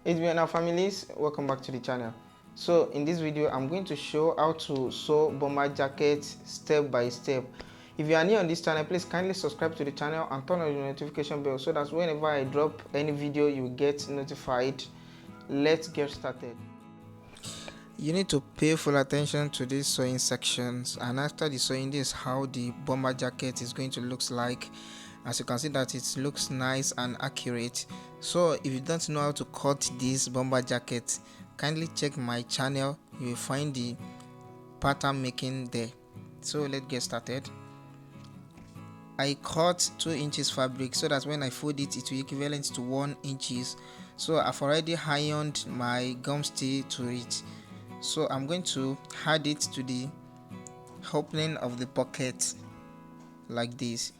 It's been our families, welcome back to the channel. So in this video I'm going to show how to sew bomber jackets step by step. If you are new on this channel, please kindly subscribe to the channel and turn on the notification bell so that whenever I drop any video you will get notified. Let's get started. You need to pay full attention to these sewing sections, and after the sewing, this is how the bomber jacket is going to look like. As you can see that it looks nice and accurate. So if you don't know how to cut this bomber jacket, kindly check my channel. You will find the pattern making there. So let's get started. I cut 2 inches fabric so that when I fold it, it will equivalent to 1 inches. So I've already ironed my gum stay to it. So I'm going to add it to the opening of the pocket like this.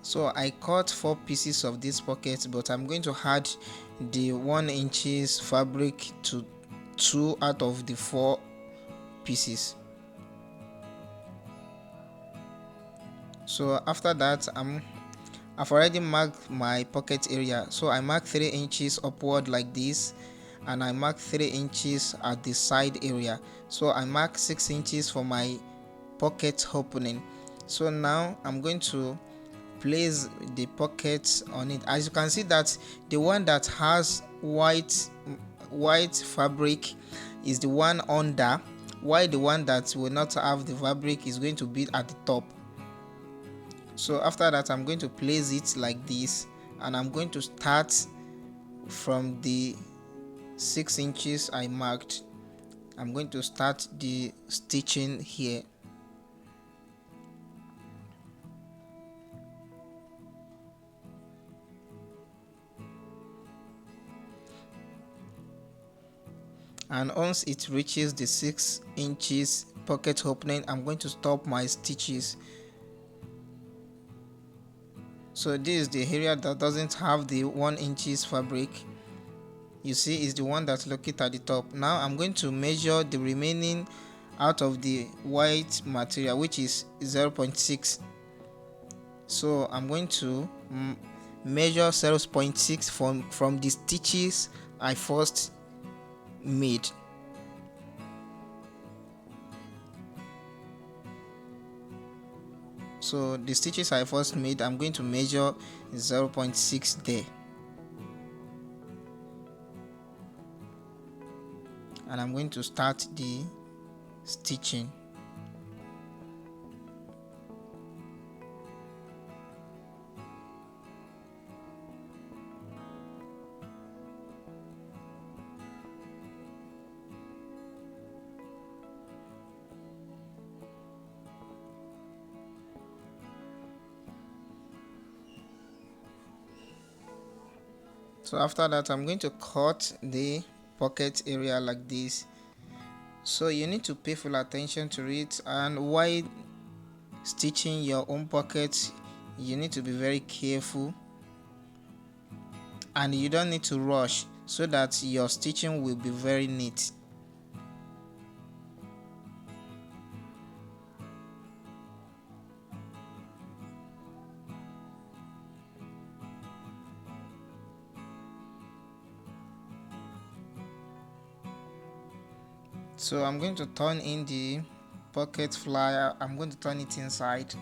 So I cut 4 pieces of this pocket, but I'm going to add the 1 inches fabric to 2 out of the 4 pieces. So after that, I've already marked my pocket area. So I marked 3 inches upward like this, and I marked 3 inches at the side area. So I marked 6 inches for my pocket opening. So now I'm going to place the pockets on it. As you can see that the one that has white fabric is the one under, while the one that will not have the fabric is going to be at the top. So after that, I'm going to place it like this, and I'm going to start from the 6 inches I marked. I'm going to start the stitching here. And once it reaches the 6 inches pocket opening, I'm going to stop my stitches. So this is the area that doesn't have the 1 inches fabric. You see, is the one that's located at the top. Now I'm going to measure the remaining out of the white material, which is 0.6. So I'm going to measure 0.6 from the stitches I first made. So the stitches I first made, I'm going to measure 0.6 there, and I'm going to start the stitching. So after that, I'm going to cut the pocket area like this. So you need to pay full attention to it, and while stitching your own pockets, you need to be very careful, and you don't need to rush so that your stitching will be very neat. So I'm going to turn in the pocket flyer. I'm going to turn it inside.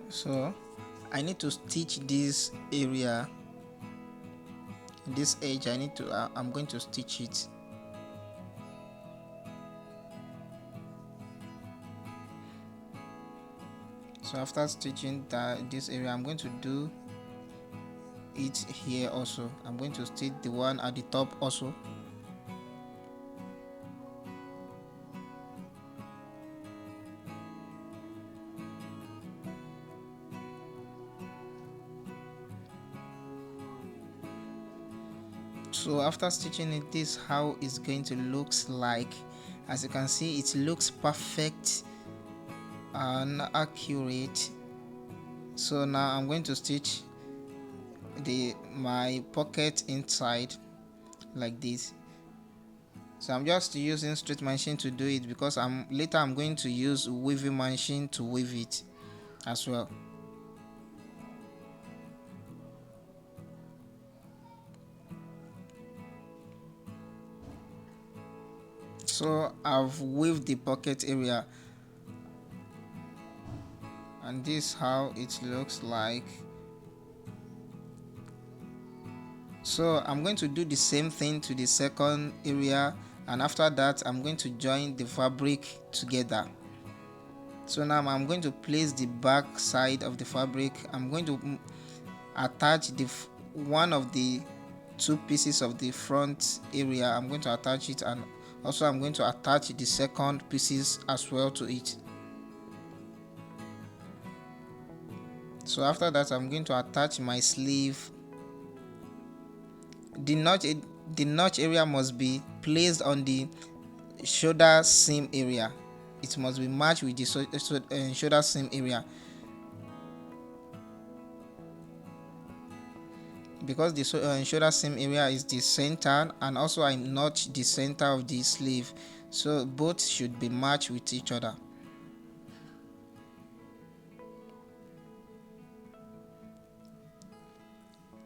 So I need to stitch this area, this edge. I'm going to stitch it. So after stitching this area, I'm going to do it here also. I'm going to stitch the one at the top also. So after stitching it, this is how it's going to looks like. As you can see, it looks perfect and accurate. So now I'm going to stitch my pocket inside like this. So I'm just using straight machine to do it because later I'm going to use weaving machine to weave it as well. So I've weaved the pocket area, and this is how it looks like. So I'm going to do the same thing to the second area, and after that I'm going to join the fabric together. So now I'm going to place the back side of the fabric. I'm going to attach one of the two pieces of the front area. I'm going to attach it, and also I'm going to attach the second pieces as well to it. So after that I'm going to attach my sleeve. The notch area must be placed on the shoulder seam area. It must be matched with the shoulder seam area, because the shoulder seam area is the center, and also I notch the center of the sleeve, so both should be matched with each other.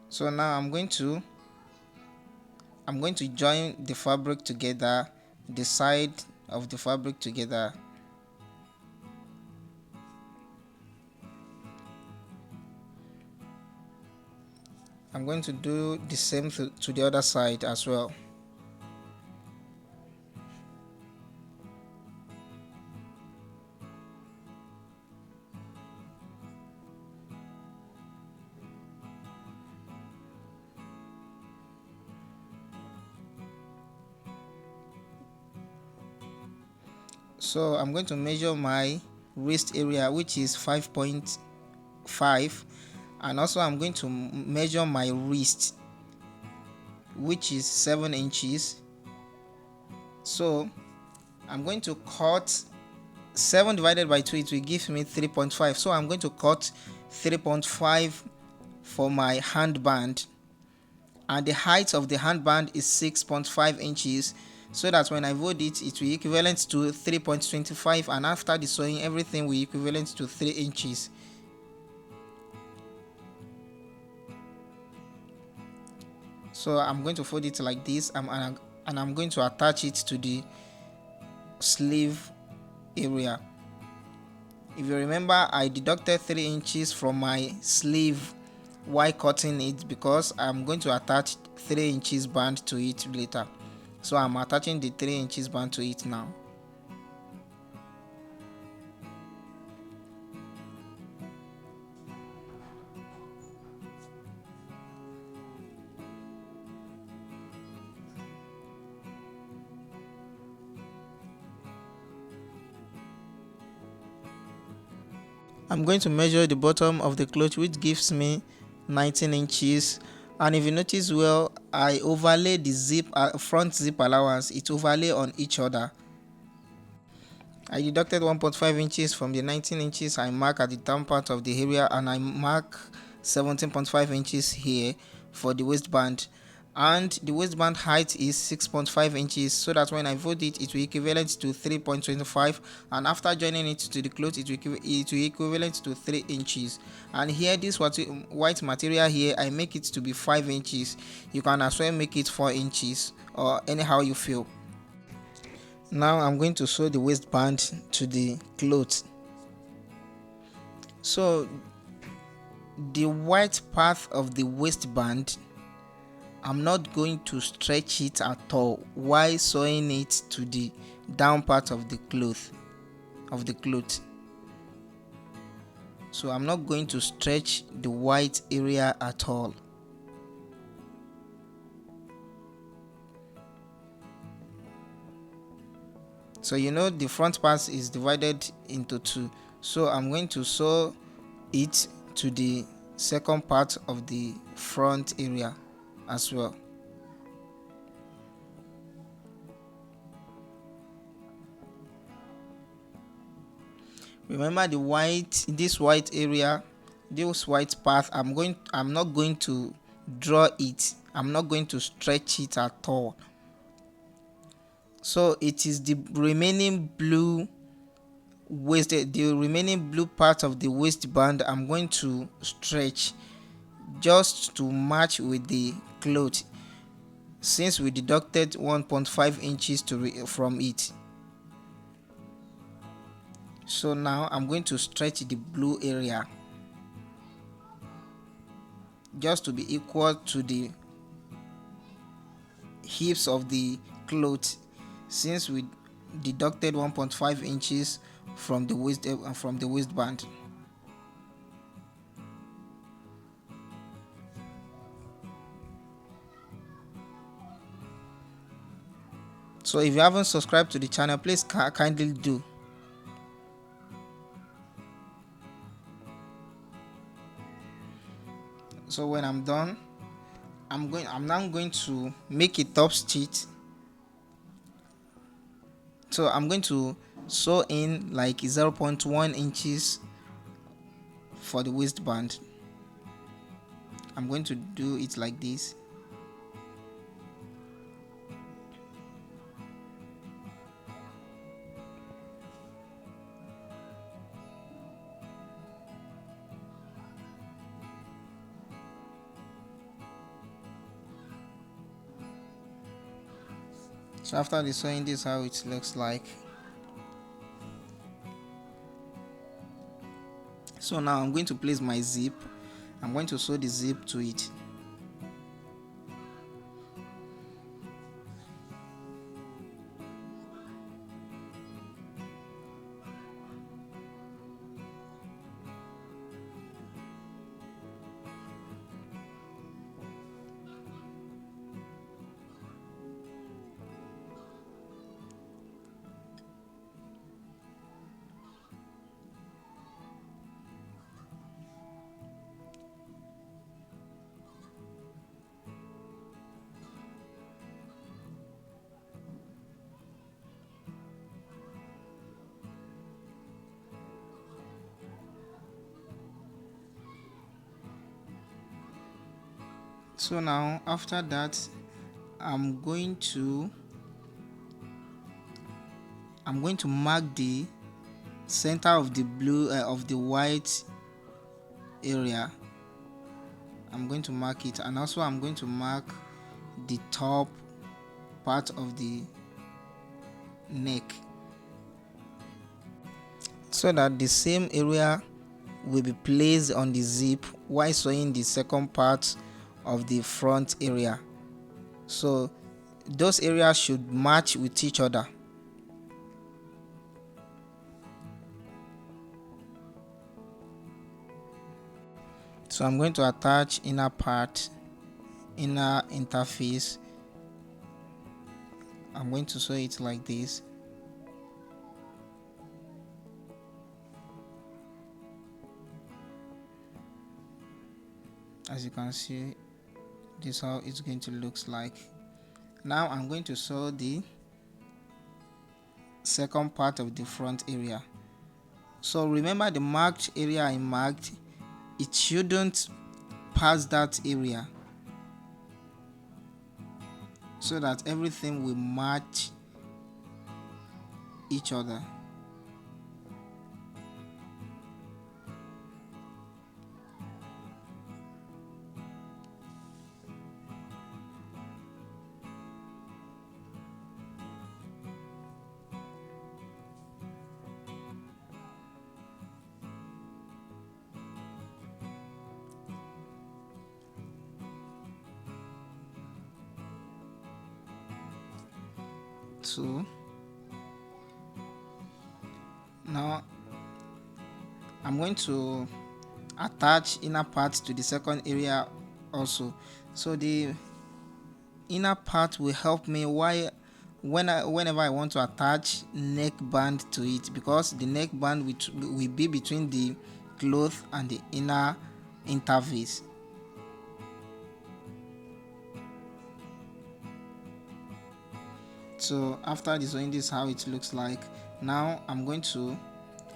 So now I'm going to join the fabric together, the side of the fabric together. I'm going to do the same to the other side as well. So I'm going to measure my wrist area, which is 5.5, and also I'm going to measure my wrist, which is 7 inches. So I'm going to cut 7 divided by 2, it will give me 3.5. So I'm going to cut 3.5 for my handband, and the height of the handband is 6.5 inches, so that when I fold it, it will equivalent to 3.25, and after the sewing everything will equivalent to 3 inches. So I'm going to fold it like this, and I'm going to attach it to the sleeve area. If you remember, I deducted 3 inches from my sleeve while cutting it, because I'm going to attach 3 inches band to it later. So I'm attaching the 3 inches band to it now. I'm going to measure the bottom of the cloth, which gives me 19 inches, and if you notice well, I overlay the front zip allowance. It overlay on each other. I deducted 1.5 inches from the 19 inches I mark at the down part of the area, and I mark 17.5 inches here for the waistband, and the waistband height is 6.5 inches, so that when I fold it, it will equivalent to 3.25, and after joining it to the cloth, it will equivalent to 3 inches. And here, this white material here, I make it to be 5 inches. You can as well make it 4 inches, or anyhow you feel. Now I'm going to sew the waistband to the cloth. So the white part of the waistband, I'm not going to stretch it at all while sewing it to the down part of the cloth. So I'm not going to stretch the white area at all. So you know the front part is divided into 2, so I'm going to sew it to the second part of the front area as well. Remember the white, this white area, this white part, I'm not going to draw it. I'm not going to stretch it at all. So it is the remaining blue the remaining blue part of the waistband I'm going to stretch just to match with the cloth, since we deducted 1.5 inches from it. So now I'm going to stretch the blue area just to be equal to the hips of the cloth, since we deducted 1.5 inches from the waistband. So if you haven't subscribed to the channel, please kindly do. So when I'm done, I'm now going to make a top stitch. So I'm going to sew in like 0.1 inches for the waistband. I'm going to do it like this. So after the sewing, this is how it looks like. So now I'm going to place my zip. I'm going to sew the zip to it. So now after that, I'm going to mark the center of the blue of the white area. I'm going to mark it, and also I'm going to mark the top part of the neck, so that the same area will be placed on the zip while sewing the second part of the front area. So those areas should match with each other. So I'm going to attach inner part, inner interface. I'm going to sew it like this. As you can see, this is how it's going to look like. Now I'm going to sew the second part of the front area. So remember the marked area I marked, it shouldn't pass that area, so that everything will match each other. So now I'm going to attach inner part to the second area also. So the inner part will help me whenever I want to attach neckband to it, because the neckband will be between the cloth and the inner interface. So after the sewing, this is how it looks like. Now I'm going to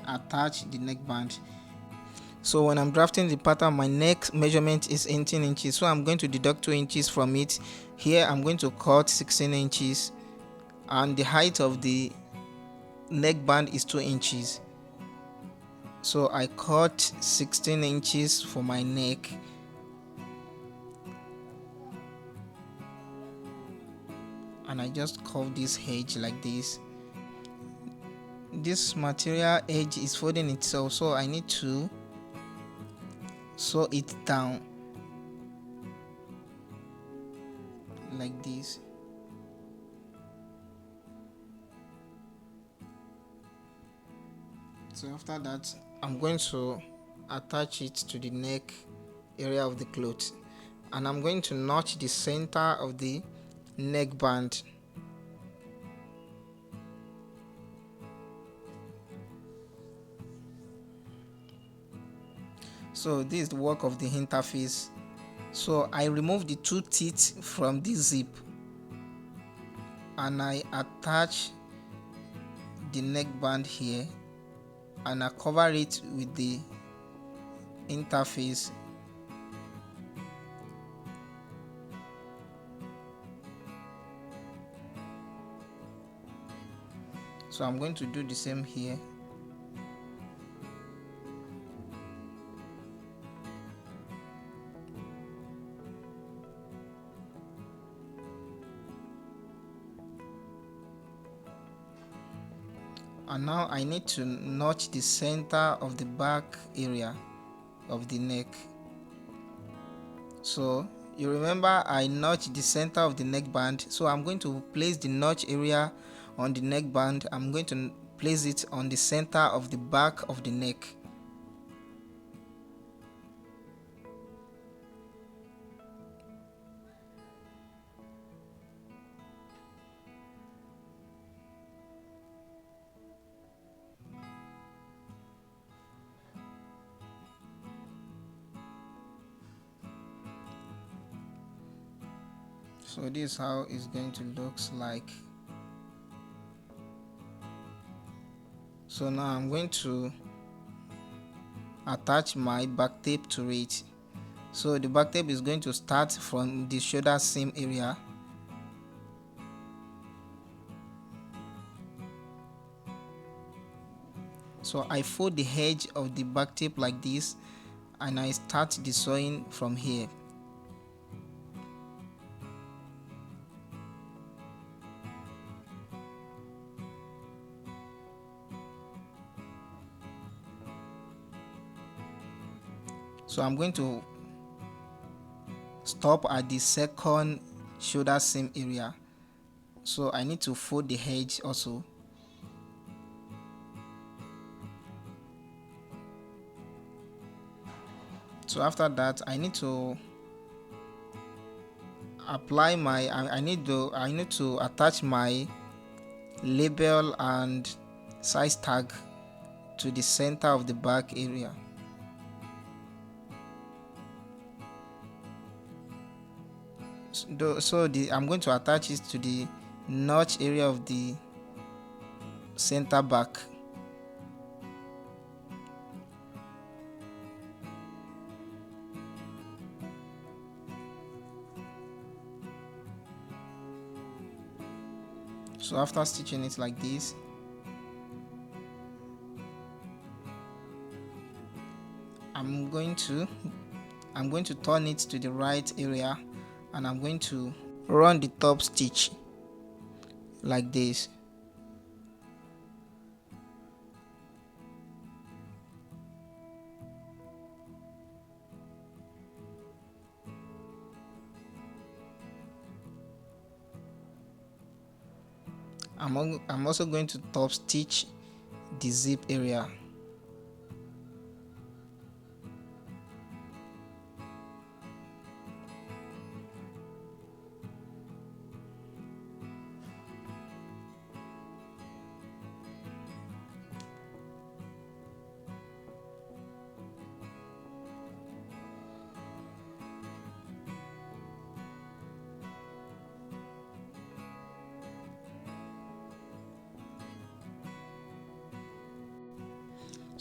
attach the neckband. So when I'm drafting the pattern, my neck measurement is 18 inches, so I'm going to deduct 2 inches from it. Here I'm going to cut 16 inches, and the height of the neckband is 2 inches. So I cut 16 inches for my neck, and I just curve this edge like this. This material edge is folding itself, so I need to sew it down like this. So after that, I'm going to attach it to the neck area of the cloth, and I'm going to notch the center of the neckband. So this is the work of the interface. So I remove the 2 teeth from this zip, and I attach the neckband here, and I cover it with the interface. So I'm going to do the same here. And now I need to notch the center of the back area of the neck. So you remember I notched the center of the neckband, so I'm going to place the notch area on the neckband. I'm going to place it on the center of the back of the neck. So this is how it's going to look like. So now I'm going to attach my back tape to it. So the back tape is going to start from the shoulder seam area. So I fold the edge of the back tape like this, and I start the sewing from here. So I'm going to stop at the second shoulder seam area. So I need to fold the edge also. So after that, I need to apply my I need to attach my label and size tag to the center of the back area. I'm going to attach it to the notch area of the center back. So after stitching it like this, I'm going to turn it to the right area, and I'm going to run the top stitch like this. I'm also going to top stitch the zip area.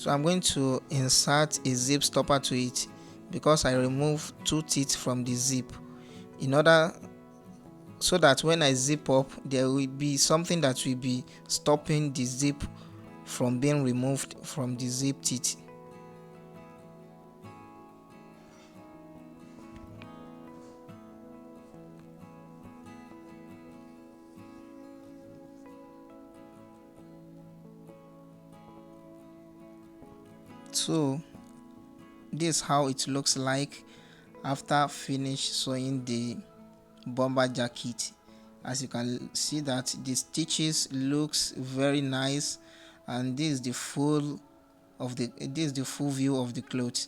So I'm going to insert a zip stopper to it because I removed 2 teeth from the zip, in order so that when I zip up there will be something that will be stopping the zip from being removed from the zip teeth. So this is how it looks like after finish sewing the bomber jacket. As you can see that the stitches looks very nice, and this is the full view of the cloth.